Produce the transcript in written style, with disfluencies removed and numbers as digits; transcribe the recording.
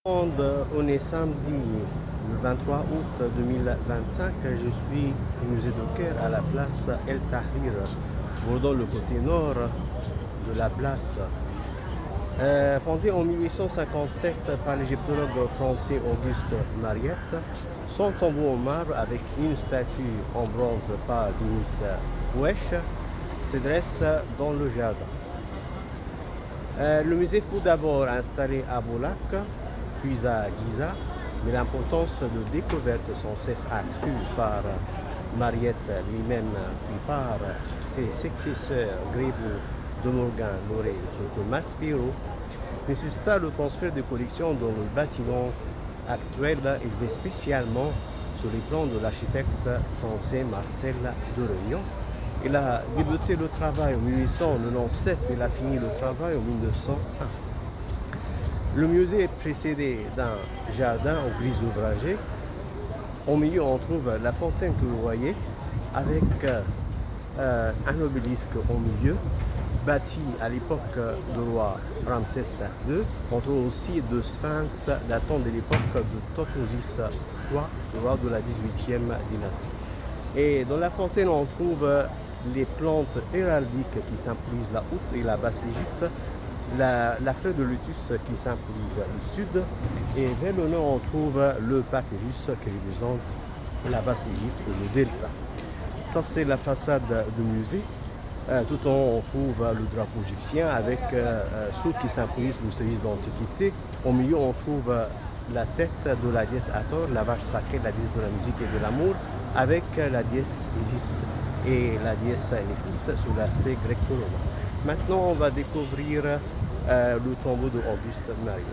On est samedi le 23 août 2025. Je suis au musée de Caire à la place El Tahrir, bordant le côté nord de la place. Fondé en 1857 par l'égyptologue français Auguste Mariette, son tombeau en marbre avec une statue en bronze par Denis Wesh se dresse dans le jardin. Le musée fut d'abord installé à Boulak, puis à Giza, mais l'importance de découverte sans cesse accrue par Mariette lui-même puis par ses successeurs Grébou, De Morgan, Loré et surtout Maspero nécessita le transfert de collections dans le bâtiment actuel élevé spécialement sur les plans de l'architecte français Marcel de Regnan. Il a débuté le travail en 1897 et il a fini le travail en 1901. Le musée est précédé d'un jardin en grise ouvragée. Au milieu, on trouve la fontaine que vous voyez avec un obélisque au milieu, bâti à l'époque du roi Ramsès II. On trouve aussi deux sphinx datant de l'époque de Thotmoses III, le roi de la 18e dynastie. Et dans la fontaine, on trouve les plantes héraldiques qui symbolisent la Haute et la Basse-Égypte, la fleur de lotus qui symbolise le sud, et vers le nord on trouve le papyrus qui représente la Basse-Égypte ou le delta. Ça c'est la façade du musée. Tout en haut on trouve le drapeau égyptien avec ceux qui symbolise le service d'antiquité. Au milieu on trouve la tête de la déesse Hathor, la vache sacrée, la déesse de la musique et de l'amour, avec la déesse Isis et la déesse Nephthys sous l'aspect gréco-romain. Maintenant, on va découvrir le tombeau d'Auguste Mariette.